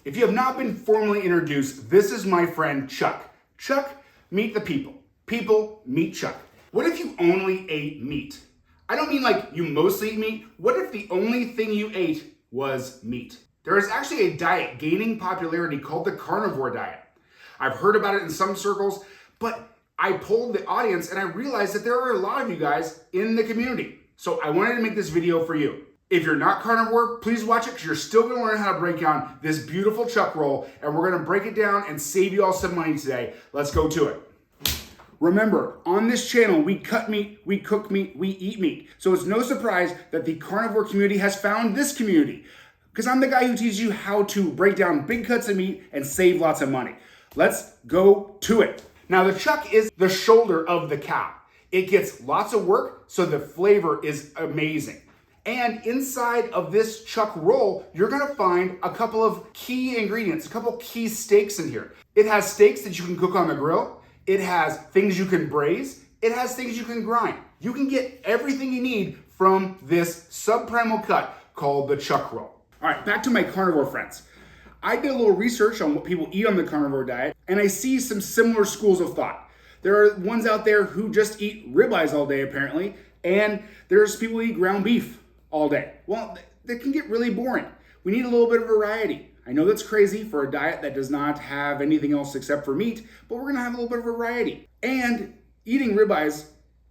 If you have not been formally introduced, this is my friend Chuck. Chuck, meet the people. People, meet Chuck. What if you only ate meat? I don't mean like you mostly eat meat. What if the only thing you ate was meat? There is actually a diet gaining popularity called the carnivore diet. I've heard about it in some circles, but I polled the audience and I realized that there are a lot of you guys in the community. So I wanted to make this video for you. If you're not carnivore, please watch it because you're still gonna learn how to break down this beautiful chuck roll, and we're gonna break it down and save you all some money today. Let's go to it. Remember, on this channel, we cut meat, we cook meat, we eat meat. So it's no surprise that the carnivore community has found this community, because I'm the guy who teaches you how to break down big cuts of meat and save lots of money. Let's go to it. Now, the chuck is the shoulder of the cow. It gets lots of work, so the flavor is amazing. And inside of this chuck roll, you're gonna find a couple of key ingredients, a couple key steaks in here. It has steaks that you can cook on the grill. It has things you can braise. It has things you can grind. You can get everything you need from this subprimal cut called the chuck roll. All right, back to my carnivore friends. I did a little research on what people eat on the carnivore diet, and I see some similar schools of thought. There are ones out there who just eat ribeyes all day, apparently, and there's people who eat ground beef all day. Well, that can get really boring. We need a little bit of variety. I know that's crazy for a diet that does not have anything else except for meat, but we're gonna have a little bit of variety. And eating ribeyes,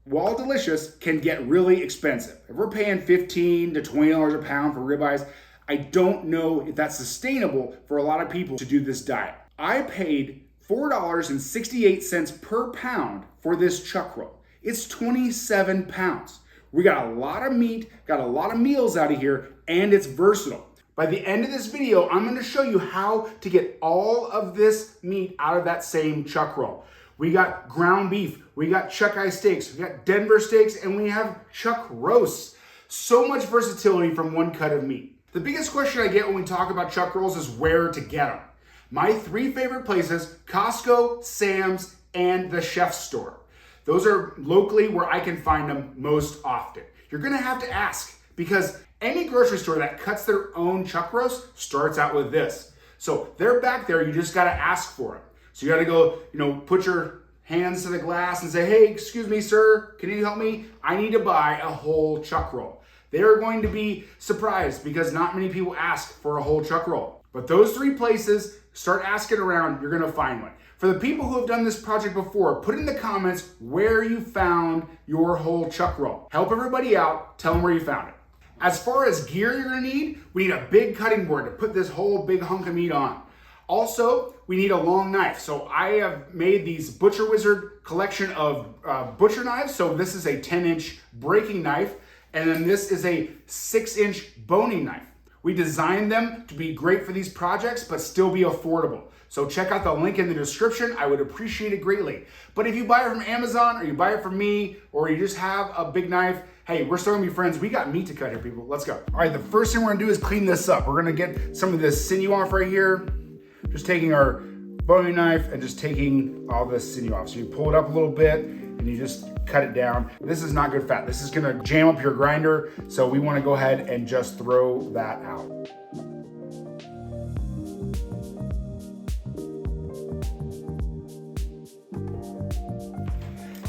while delicious, can get really expensive. If we're paying $15 to $20 a pound for ribeyes, I don't know if that's sustainable for a lot of people to do this diet. I paid $4.68 per pound for this chuck roll. It's 27 pounds. We got a lot of meat, got a lot of meals out of here, and it's versatile. By the end of this video, I'm gonna show you how to get all of this meat out of that same chuck roll. We got ground beef, we got chuck eye steaks, we got Denver steaks, and we have chuck roasts. So much versatility from one cut of meat. The biggest question I get when we talk about chuck rolls is where to get them. My 3 favorite places: Costco, Sam's, and the Chef's Store. Those are locally where I can find them most often. You're gonna have to ask, because any grocery store that cuts their own chuck roast starts out with this. So they're back there, you just gotta ask for them. So you gotta go, put your hands to the glass and say, hey, excuse me, sir, can you help me? I need to buy a whole chuck roll. They're going to be surprised because not many people ask for a whole chuck roll. But those 3 places, start asking around, you're gonna find one. For the people who have done this project before, put in the comments where you found your whole chuck roll. Help everybody out, tell them where you found it. As far as gear you're gonna need, we need a big cutting board to put this whole big hunk of meat on. Also, we need a long knife. So I have made these Butcher Wizard collection of butcher knives. So this is a 10-inch breaking knife, and then this is a 6-inch boning knife. We designed them to be great for these projects, but still be affordable. So check out the link in the description. I would appreciate it greatly. But if you buy it from Amazon, or you buy it from me, or you just have a big knife, hey, we're still gonna be friends. We got meat to cut here, people. Let's go. All right, the first thing we're gonna do is clean this up. We're gonna get some of this sinew off right here. Just taking our boning knife and just taking all this sinew off. So you pull it up a little bit and you just cut it down. This is not good fat. This is gonna jam up your grinder. So we wanna go ahead and just throw that out.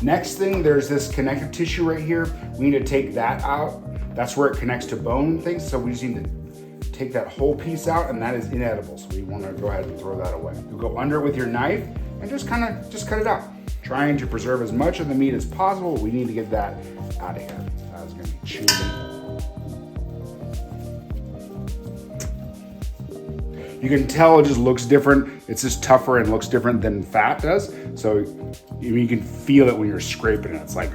Next thing, there's this connective tissue right here. We need to take that out. That's where it connects to bone things. So we just need to take that whole piece out, and that is inedible. So we want to go ahead and throw that away. You go under it with your knife and just cut it out. Trying to preserve as much of the meat as possible. We need to get that out of here. That's gonna be chewing. You can tell it just looks different. It's just tougher and looks different than fat does. So you can feel it when you're scraping it. It's like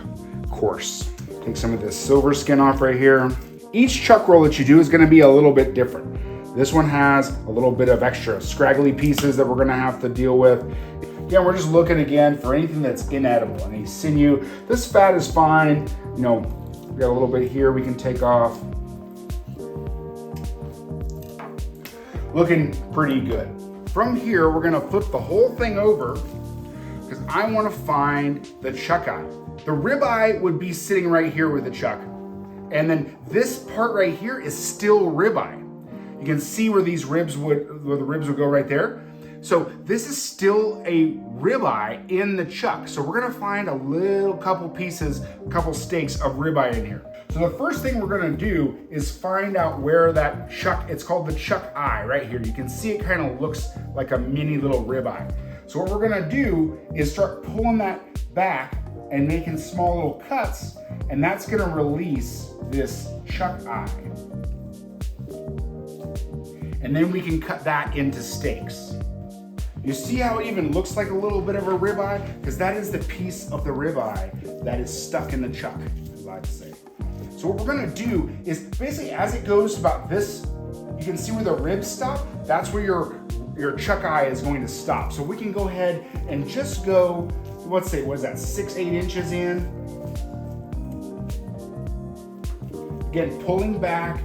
coarse. Take some of this silver skin off right here. Each chuck roll that you do is gonna be a little bit different. This one has a little bit of extra scraggly pieces that we're gonna have to deal with. Again, we're just looking again for anything that's inedible, any sinew. This fat is fine. We got a little bit here we can take off. Looking pretty good. From here, we're gonna flip the whole thing over because I wanna find the chuck eye. The ribeye would be sitting right here with the chuck. And then this part right here is still ribeye. You You can see where the ribs would go right there. So this is still a ribeye in the chuck. So we're gonna find a couple steaks of ribeye in here. So the first thing we're gonna do is find out where that chuck, it's called the chuck eye right here. You can see it kind of looks like a mini little ribeye. So what we're gonna do is start pulling that back and making small little cuts, and that's gonna release this chuck eye. And then we can cut that into steaks. You see how it even looks like a little bit of a ribeye? Because that is the piece of the ribeye that is stuck in the chuck, as I like to say. So what we're gonna do is basically as it goes about this, you can see where the ribs stop, that's where your chuck eye is going to stop. So we can go ahead and just go, let's say, what is that, 6-8 inches in? Again, pulling back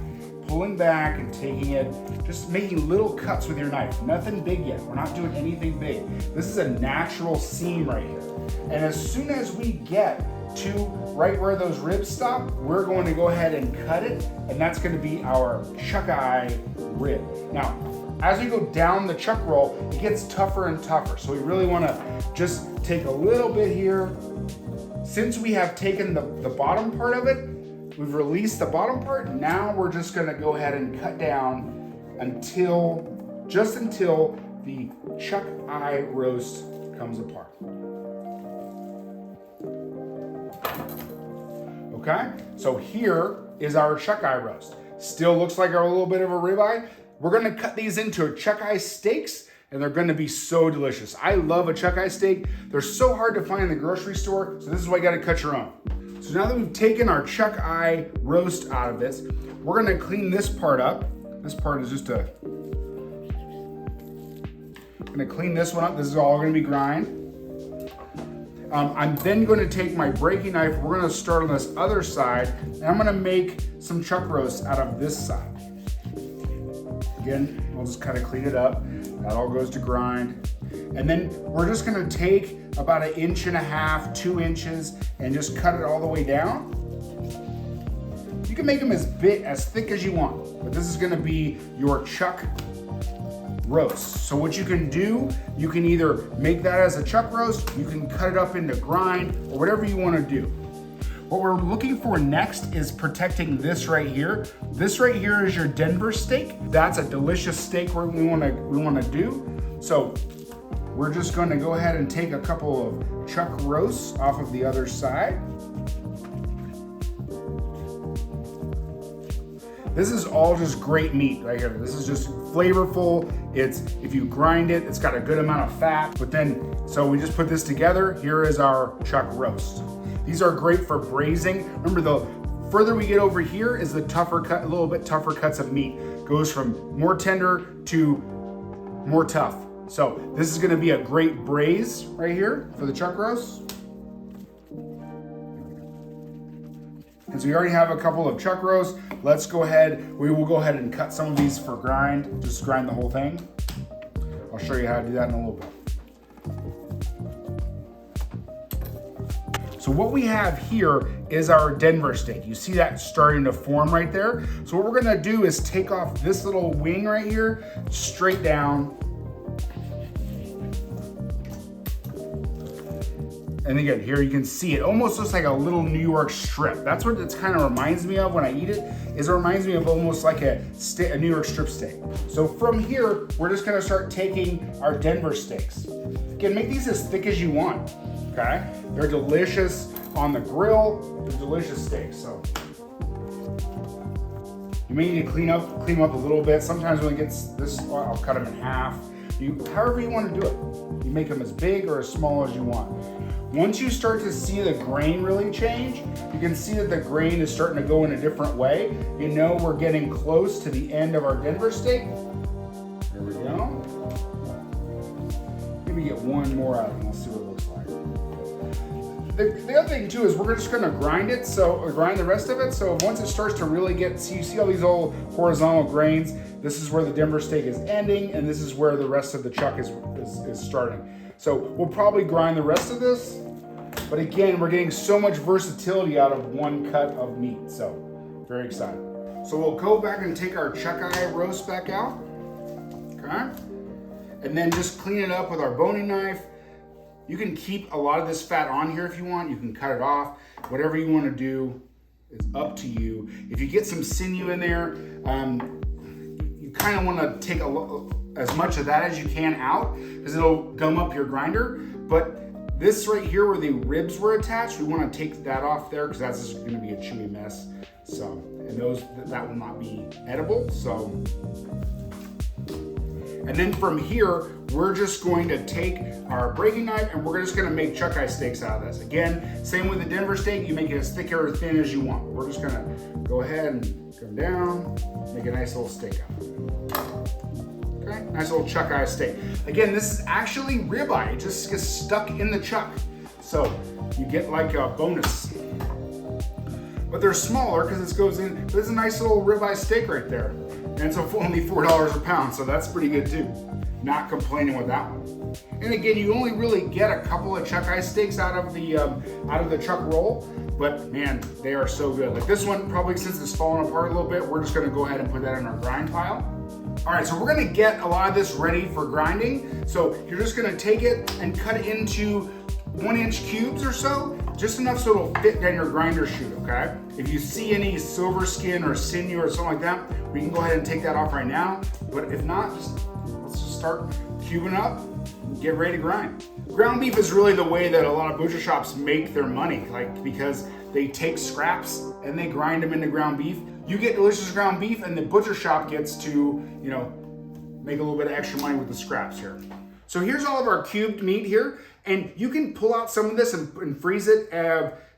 and taking it, just making little cuts with your knife. Nothing big yet, we're not doing anything big. This is a natural seam right here. And as soon as we get to right where those ribs stop, we're going to go ahead and cut it, and that's gonna be our chuck eye rib. Now, as we go down the chuck roll, it gets tougher and tougher. So we really wanna just take a little bit here. Since we have taken the bottom part of it, we've released the bottom part, now we're just gonna go ahead and cut down until the chuck eye roast comes apart. Okay, so here is our chuck eye roast. Still looks like a little bit of a ribeye. We're gonna cut these into chuck eye steaks, and they're gonna be so delicious. I love a chuck eye steak. They're so hard to find in the grocery store, so this is why you gotta cut your own. So now that we've taken our chuck eye roast out of this, we're gonna clean this part up. This part is I'm gonna clean this one up. This is all gonna be grind. I'm then gonna take my breaking knife, we're gonna start on this other side, and I'm gonna make some chuck roast out of this side. Again, we'll just kind of clean it up. That all goes to grind. And then we're just gonna take about 1.5 inches, 2 inches, and just cut it all the way down. You can make them as thick as you want, but this is gonna be your chuck roast. So what you can do, you can either make that as a chuck roast, you can cut it up into grind, or whatever you wanna do. What we're looking for next is protecting this right here. This right here is your Denver steak. That's a delicious steak we wanna do. So we're just gonna go ahead and take a couple of chuck roasts off of the other side. This is all just great meat right here. This is just flavorful. If you grind it, it's got a good amount of fat. So we just put this together. Here is our chuck roast. These are great for braising. Remember, the further we get over here is the a little bit tougher cuts of meat. Goes from more tender to more tough. So this is gonna be a great braise right here for the chuck roast. And so we already have a couple of chuck roasts. We will go ahead and cut some of these for grind, just grind the whole thing. I'll show you how to do that in a little bit. So what we have here is our Denver steak. You see that starting to form right there? So what we're gonna do is take off this little wing right here, straight down. And again, here you can see it almost looks like a little New York strip. That's what it kind of reminds me of when I eat it, is it reminds me of almost like a New York strip steak. So from here, we're just gonna start taking our Denver steaks. Again, make these as thick as you want, okay? They're delicious on the grill, they're delicious steaks, so. You may need to clean them up a little bit. Sometimes when it gets this, I'll cut them in half. However you want to do it. You make them as big or as small as you want. Once you start to see the grain really change, you can see that the grain is starting to go in a different way. You know we're getting close to the end of our Denver steak. There we go. Maybe get one more out of it and we'll see what it looks like. The other thing too is we're just gonna grind the rest of it. So once it starts to really you see all these old horizontal grains, this is where the Denver steak is ending and this is where the rest of the chuck is starting. So we'll probably grind the rest of this, but again, we're getting so much versatility out of one cut of meat, so very excited. So we'll go back and take our chuck eye roast back out, okay? And then just clean it up with our boning knife. You can keep a lot of this fat on here if you want. You can cut it off. Whatever you want to do is up to you. If you get some sinew in there, you kind of want to take as much of that as you can out because it'll gum up your grinder. But this right here where the ribs were attached, we want to take that off there because that's just going to be a chewy mess. So, and that will not be edible. So, and then from here, we're just going to take our breaking knife and we're just going to make chuck eye steaks out of this. Again, same with the Denver steak, you make it as thick or thin as you want. We're just going to go ahead and come down, make a nice little steak out of it. Okay, nice little chuck eye steak. Again, this is actually ribeye. It just gets stuck in the chuck. So you get like a bonus. But they're smaller because this goes in, but it's a nice little ribeye steak right there. And it's only $4 a pound, so that's pretty good too. Not complaining with that one. And again, you only really get a couple of chuck eye steaks out of the chuck roll, but man, they are so good. Like this one, probably since it's falling apart a little bit, we're just gonna go ahead and put that in our grind pile. All right, so we're gonna get a lot of this ready for grinding. So you're just gonna take it and cut it into 1-inch cubes or so, just enough so it'll fit down your grinder chute, okay? If you see any silver skin or sinew or something like that, we can go ahead and take that off right now. But if not, let's just start cubing up and get ready to grind. Ground beef is really the way that a lot of butcher shops make their money, like because they take scraps and they grind them into ground beef. You get delicious ground beef and the butcher shop gets to, make a little bit of extra money with the scraps here. So here's all of our cubed meat here, and you can pull out some of this and freeze it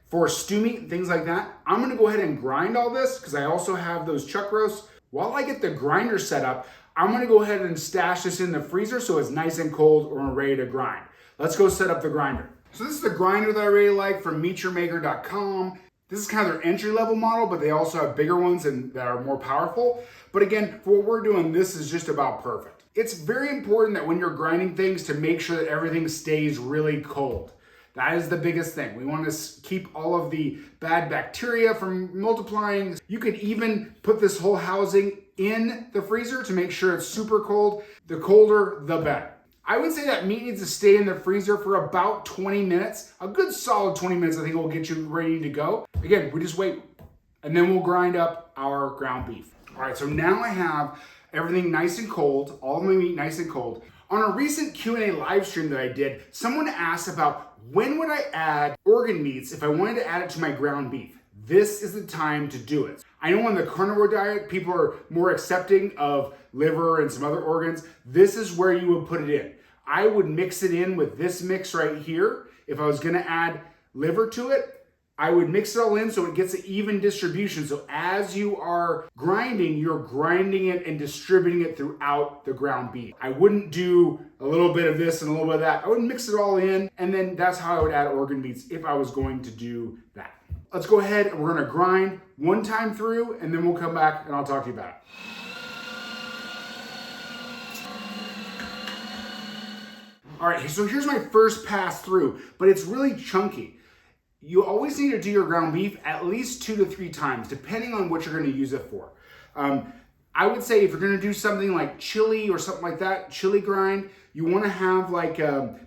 for stew meat and things like that. I'm gonna go ahead and grind all this because I also have those chuck roasts. While I get the grinder set up, I'm gonna go ahead and stash this in the freezer so it's nice and cold or ready to grind. Let's go set up the grinder. So this is the grinder that I really like from meetyourmaker.com. This is kind of their entry-level model, but they also have bigger ones and that are more powerful. But again, for what we're doing, this is just about perfect. It's very important that when you're grinding things to make sure that everything stays really cold. That is the biggest thing. We want to keep all of the bad bacteria from multiplying. You could even put this whole housing in the freezer to make sure it's super cold. The colder, the better. I would say that meat needs to stay in the freezer for about 20 minutes. A good solid 20 minutes, I think, will get you ready to go. Again, we just wait, and then we'll grind up our ground beef. All right, so now I have everything nice and cold, all of my meat nice and cold. On a recent Q&A live stream that I did, someone asked about when would I add organ meats if I wanted to add it to my ground beef. This is the time to do it. I know on the carnivore diet, people are more accepting of liver and some other organs. This is where you would put it in. I would mix it in with this mix right here. If I was gonna add liver to it, I would mix it all in so it gets an even distribution. So as you are grinding, you're grinding it and distributing it throughout the ground beef. I wouldn't do a little bit of this and a little bit of that. I would mix it all in, and then that's how I would add organ meats if I was going to do that. Let's go ahead and we're gonna grind one time through, and then we'll come back and I'll talk to you about it. All right, so here's my first pass through, but it's really chunky. You always need to do your ground beef at least 2 to 3 times, depending on what you're gonna use it for. I would say if you're gonna do something like chili or something like that, chili grind, you wanna have like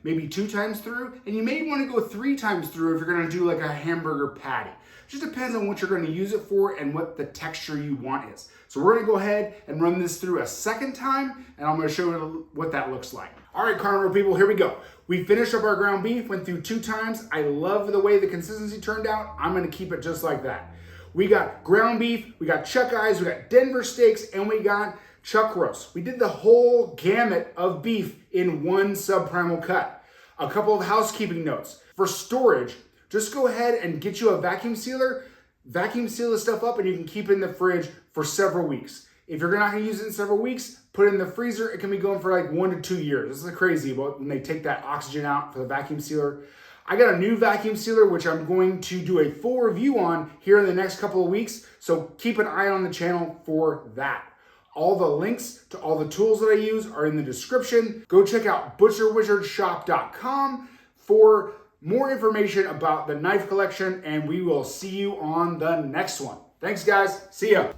maybe 2 times through, and you may wanna go 3 times through if you're gonna do like a hamburger patty. It just depends on what you're gonna use it for and what the texture you want is. So we're gonna go ahead and run this through a second time, and I'm gonna show you what that looks like. All right, carnivore people, here we go. We finished up our ground beef, went through 2 times. I love the way the consistency turned out. I'm gonna keep it just like that. We got ground beef, we got chuck eyes, we got Denver steaks, and we got chuck roast. We did the whole gamut of beef in one subprimal cut. A couple of housekeeping notes. For storage, just go ahead and get you a vacuum sealer, vacuum seal this stuff up, and you can keep it in the fridge for several weeks. If you're not gonna use it in several weeks, put it in the freezer. It can be going for like 1 to 2 years. This is crazy about when they take that oxygen out for the vacuum sealer. I got a new vacuum sealer, which I'm going to do a full review on here in the next couple of weeks. So keep an eye on the channel for that. All the links to all the tools that I use are in the description. Go check out butcherwizardshop.com for more information about the knife collection, and we will see you on the next one. Thanks, guys. See ya.